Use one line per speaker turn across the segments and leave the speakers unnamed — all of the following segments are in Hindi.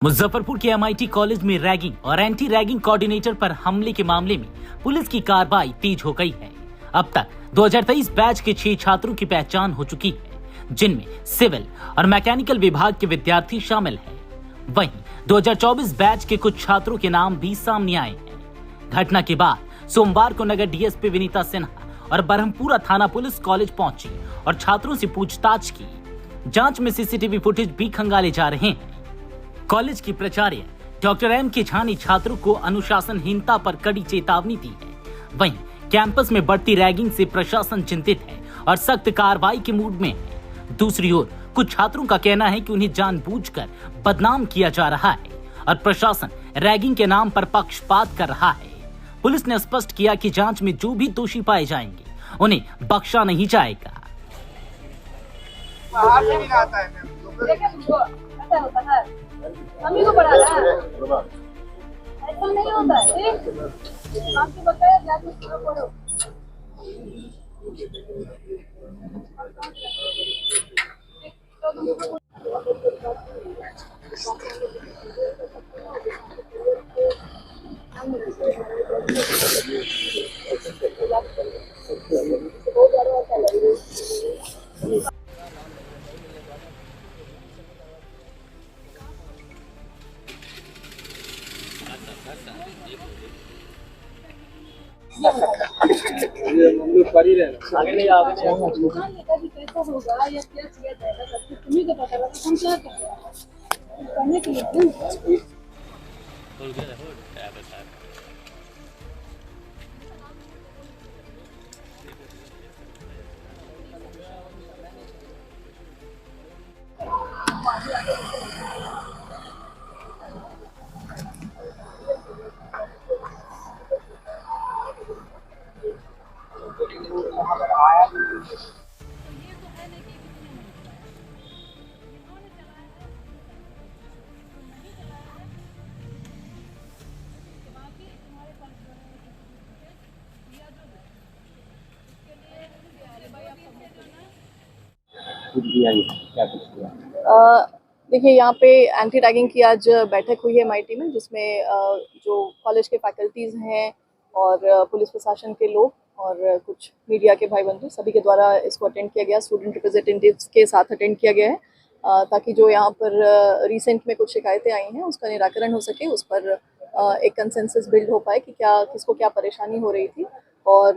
मुजफ्फरपुर के MIT कॉलेज में रैगिंग और एंटी रैगिंग कोऑर्डिनेटर पर हमले के मामले में पुलिस की कार्रवाई तेज हो गई है। अब तक 2023 बैच के 6 छात्रों की पहचान हो चुकी है, जिनमें सिविल और मैकेनिकल विभाग के विद्यार्थी शामिल हैं। वहीं 2024 बैच के कुछ छात्रों के नाम भी सामने आए हैं। घटना के बाद सोमवार को नगर DSP विनीता सिन्हा और बरहमपुरा थाना पुलिस कॉलेज पहुंची और छात्रों से पूछताछ की। जांच में CCTV फुटेज भी खंगाले जा रहे हैं। कॉलेज की प्राचार्य डॉक्टर M के झा ने छात्रों को अनुशासनहीनता पर कड़ी चेतावनी दी है। वहीं कैंपस में बढ़ती रैगिंग से प्रशासन चिंतित है और सख्त कार्रवाई के मूड में है। दूसरी ओर कुछ छात्रों का कहना है कि उन्हें जानबूझकर बदनाम किया जा रहा है और प्रशासन रैगिंग के नाम पर पक्षपात कर रहा है। पुलिस ने स्पष्ट किया कि जांच में जो भी दोषी पाए जाएंगे उन्हें बख्शा नहीं जाएगा।
मम्मी को पढ़ा रहा है, ऐसा नहीं होता है। आपके बताया जाके पढ़ो।
आगे नहीं आगे
कैसा होगा या क्या किया जाएगा सब कुछ तुम्हीं को पता होगा। हम क्या करने के लिए देखिए, यहाँ पे एंटी रैगिंग की आज बैठक हुई है MIT में, जिसमें जो कॉलेज के फैकल्टीज़ हैं और पुलिस प्रशासन के लोग और कुछ मीडिया के भाई बंधु सभी के द्वारा इसको अटेंड किया गया। स्टूडेंट रिप्रेजेंटेटिव्स के साथ अटेंड किया गया है ताकि जो यहाँ पर रिसेंट में कुछ शिकायतें आई हैं उसका निराकरण हो सके, उस पर एक कंसेंसस बिल्ड हो पाए कि क्या किसको क्या परेशानी हो रही थी। और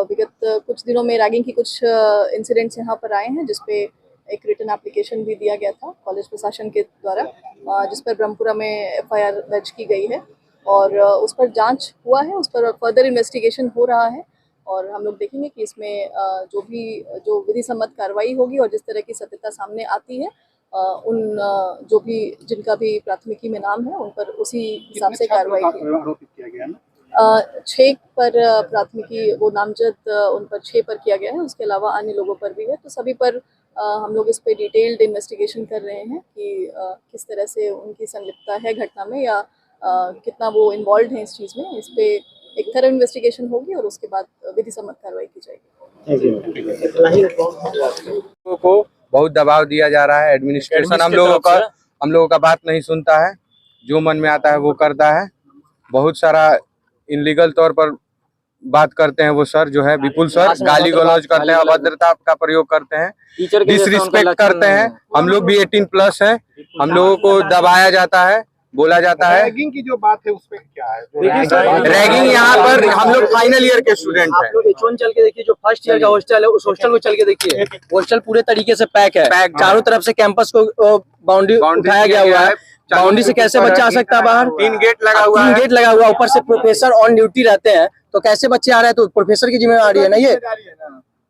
विगत कुछ दिनों में रैगिंग की कुछ इंसिडेंट्स यहाँ पर आए हैं, जिसपे एक रिटन एप्लीकेशन भी दिया गया था कॉलेज प्रशासन के द्वारा, जिस पर ब्रह्मपुरा में FIR दर्ज की गई है और उस पर जांच हुआ है, उस पर फर्दर इन्वेस्टिगेशन हो रहा है और हम लोग देखेंगे कि इसमें जो विधि सम्मत कार्रवाई होगी और जिस तरह की सत्यता सामने आती है उन जो भी जिनका भी प्राथमिकी में नाम है उन पर उसी हिसाब से कार्रवाई की। 6 पर प्राथमिकी वो नामजद उन पर 6 पर किया गया है, उसके अलावा अन्य लोगों पर भी है। तो सभी पर हम लोग इस पे डिटेल्ड इन्वेस्टिगेशन कर रहे हैं कि किस तरह से उनकी संलिप्तता है घटना में या कितना वो इन्वॉल्व हैं इस चीज़ में। इस पे एक थरो इन्वेस्टिगेशन होगी और उसके बाद विधि सम्मत कार्रवाई की जाएगी।
को बहुत दबाव दिया जा रहा है। एडमिनिस्ट्रेशन हम लोगों का बात नहीं सुनता है, जो मन में आता है वो करता है। बहुत सारा इनलीगल तौर पर बात करते हैं वो सर जो है विपुल सर, गाली गलौज करते हैं, अभद्रता का प्रयोग करते हैं, डिसरिस्पेक्ट करते हैं। हम लोग भी 18+ हैं, हम लोगों को दबाया जाता है, बोला जाता है।
रैगिंग की जो बात है उस पे क्या है?
रैगिंग यहाँ पर हम लोग फाइनल ईयर के स्टूडेंट हैं।
आप लोग H1 चल के देखिए, जो फर्स्ट ईयर का हॉस्टल है उस हॉस्टल को चल के देखिए। हॉस्टल पूरे तरीके से पैक है, चारों तरफ से कैंपस को बाउंड्री उठाया गया हुआ है। बाउंड्री से कैसे बच्चा आ सकता है बाहर?
3 गेट लगा हुआ है।
ऊपर से प्रोफेसर ऑन ड्यूटी रहते हैं, तो कैसे बच्चे आ रहे हैं? तो प्रोफेसर की जिम्मेदारी है ना ये।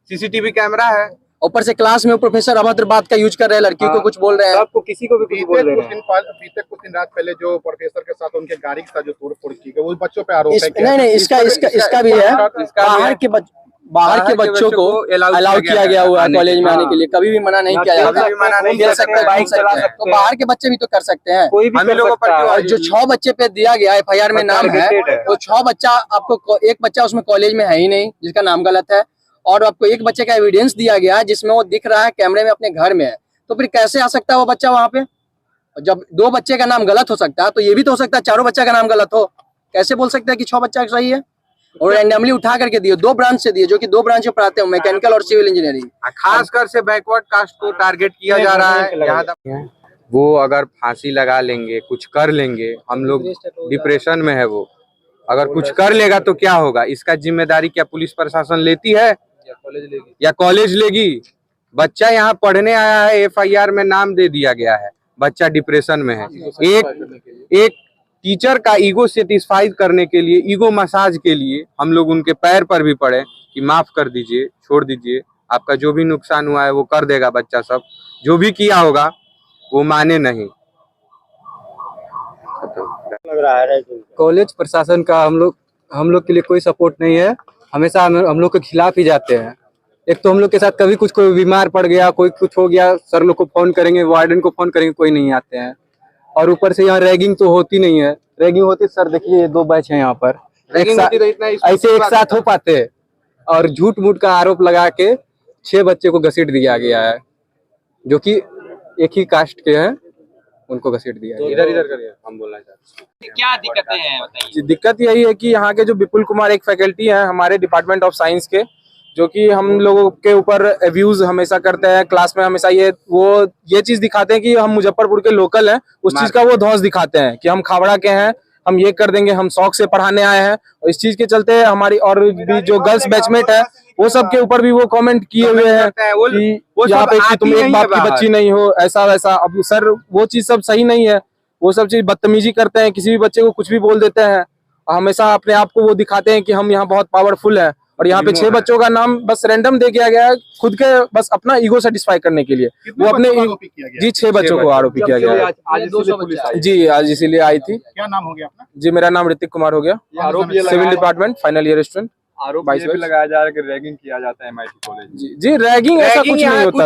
CCTV कैमरा है।
ऊपर से क्लास में प्रोफेसर अभद्र बात का यूज कर रहे हैं, लड़की को कुछ बोल रहे हैं,
आपको किसी को भी कुछ बोल रहे हैं। बीते कुछ दिन रात पहले जो प्रोफेसर के साथ उनके गाड़ी का जो तोड़फोड़ की गई, वो बच्चों पे आरोप है।
नहीं, इसका भी है। बाहर के बच्चों को अलाउ किया गया हुआ है कॉलेज में आने के लिए, कभी भी मना नहीं किया जाता। तो बाहर के बच्चे भी तो कर सकते हैं।
कोई भी
और जो 6 बच्चे पे दिया गया FIR में नाम है, तो 6 बच्चा आपको, एक बच्चा उसमें कॉलेज में है ही नहीं जिसका नाम गलत है, और आपको एक बच्चे का एविडेंस दिया गया है जिसमें वो दिख रहा है कैमरे में अपने घर में है, तो फिर कैसे आ सकता है वो बच्चा वहाँ पे? जब 2 बच्चे का नाम गलत हो सकता है तो ये भी तो हो सकता है चारों बच्चा का नाम गलत हो। कैसे बोल सकते हैं कि 6 बच्चा सही है? और रैंडमली उठा करके दिए, 2 ब्रांच से दिए, जो कि 2 ब्रांच में पढ़ाते हैं, मैकेनिकल और सिविल इंजीनियरिंग।
खासकर से बैकवर्ड कास्ट को टारगेट किया जा रहा है। यहाँ तक वो अगर फांसी लगा लेंगे, कुछ कर लेंगे, हम लोग डिप्रेशन में है, वो अगर कुछ कर लेगा तो क्या होगा? इसका जिम्मेदारी क्या पुलिस प्रशासन लेती है या कॉलेज लेगी? बच्चा यहाँ पढ़ने आया है, FIR में नाम दे दिया गया है, बच्चा डिप्रेशन में है। एक टीचर का ईगो सेटिस्फाई करने के लिए, ईगो मसाज के लिए हम लोग उनके पैर पर भी पड़े कि माफ कर दीजिए, छोड़ दीजिए, आपका जो भी नुकसान हुआ है वो कर देगा बच्चा सब, जो भी किया होगा वो माने नहीं।
कॉलेज प्रशासन का हम लोग के लिए कोई सपोर्ट नहीं है, हमेशा हम लोग के खिलाफ ही जाते हैं। एक तो हम लोग के साथ कभी कोई बीमार पड़ गया, कोई कुछ हो गया, सर लोग को फोन करेंगे, वार्डन को फोन करेंगे, कोई नहीं आते हैं। और ऊपर से यहाँ रैगिंग तो होती नहीं है। रैगिंग होती सर देखिए ये 2 बैच है यहाँ पर, ऐसे एक साथ हो पाते हैं। और झूठ मूठ का आरोप लगा के 6 बच्चे को घसीट दिया गया है, जो कि एक ही कास्ट के हैं, उनको घसीट दिया गया।
इधर करिए, हम बोलना चाहते हैं।
क्या दिक्कतें हैं बताइए।
दिक्कत यही है कि यहाँ के जो विपुल कुमार एक फैकल्टी हैं हमारे डिपार्टमेंट ऑफ साइंस के, जो कि हम लोगों के ऊपर अब्यूज हमेशा करते हैं। क्लास में हमेशा ये चीज दिखाते हैं कि हम मुजफ्फरपुर के लोकल हैं, उस चीज का वो धौंस दिखाते हैं कि हम खावड़ा के हैं, हम ये कर देंगे, हम शौक से पढ़ाने आए हैं। और इस चीज के चलते हमारी और भी जो गर्ल्स बैचमेट है वो सब के ऊपर भी वो कमेंट किए हुए हैं कि यहाँ पे कि तुम एक बाप की बच्ची नहीं हो, ऐसा वैसा। अब सर वो चीज सब सही नहीं है, वो सब चीज बदतमीजी करते हैं, किसी भी बच्चे को कुछ भी बोल देते हैं। हमेशा अपने आप को वो दिखाते हैं कि हम यहाँ बहुत पावरफुल है। और यहाँ पे 6 बच्चों का नाम बस रैंडम दे दिया गया है, खुद के बस अपना ईगो सेटिस्फाई करने के लिए। वो अपने जी 6 बच्चों को आरोपी किया गया है जी, आज इसीलिए आई थी।
क्या नाम हो गया अपना?
जी मेरा नाम ऋतिक कुमार हो गया, civil department, final year student.
आरोप ये भी लगाया जा रहा है कि रैगिंग किया जाता है MIT कॉलेज।
जी रैगिंग ऐसा कुछ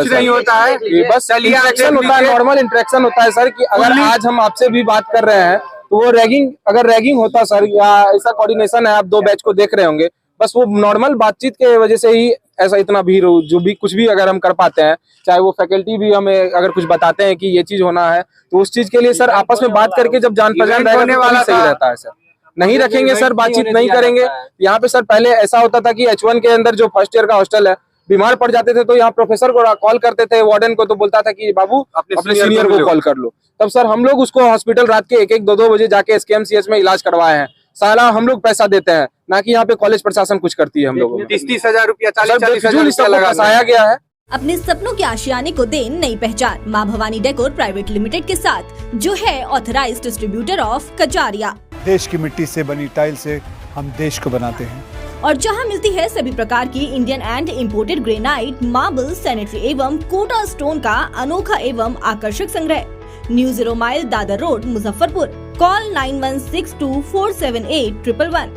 नहीं होता है, बस इंटरेक्शन होता है, नॉर्मल इंटरेक्शन होता है सर। कि अगर आज हम आपसे भी बात कर रहे हैं तो वो रैगिंग, अगर रैगिंग होता सर या ऐसा कोऑर्डिनेशन है, आप 2 बैच को देख रहे होंगे, बस वो नॉर्मल बातचीत के वजह से ही ऐसा इतना भीड़ हो। जो भी कुछ भी अगर हम कर पाते हैं, चाहे वो फैकल्टी भी हमें अगर कुछ बताते हैं कि ये चीज होना है, तो उस चीज के लिए सर आपस में बात करके जब जान पहचान रहेगा तो सही रहता है सर। नहीं रखेंगे सर, बातचीत नहीं करेंगे। यहाँ पे सर पहले ऐसा होता था कि H1 के अंदर जो फर्स्ट ईयर का हॉस्टल है, बीमार पड़ जाते थे तो यहाँ प्रोफेसर को कॉल करते थे, वार्डन को, तो बोलता था कि बाबू अपने सीनियर को कॉल कर लो। तब सर हम लोग उसको हॉस्पिटल रात के 1-1, 2-2 बजे जाके SKMCH में इलाज करवाए हैं। साला हम लोग पैसा देते हैं, ना कि यहाँ पे कॉलेज प्रशासन कुछ करती है हम लोगों को।
30-30 हजार रुपया, 40-40 हजार
लगाया गया है।
अपने सपनों के आशियाने को दे नई पहचान माँ भवानी डेकोर प्राइवेट लिमिटेड के साथ, जो है ऑथराइज्ड डिस्ट्रीब्यूटर ऑफ कजारिया।
देश की मिट्टी से बनी टाइल से हम देश को बनाते हैं,
और जहां मिलती है सभी प्रकार की Indian and imported granite, marble, sanitary एवं कोटा स्टोन का अनोखा एवं आकर्षक संग्रह। New 0 mile, Dadar road, Muzaffarpur. Call 9162478111।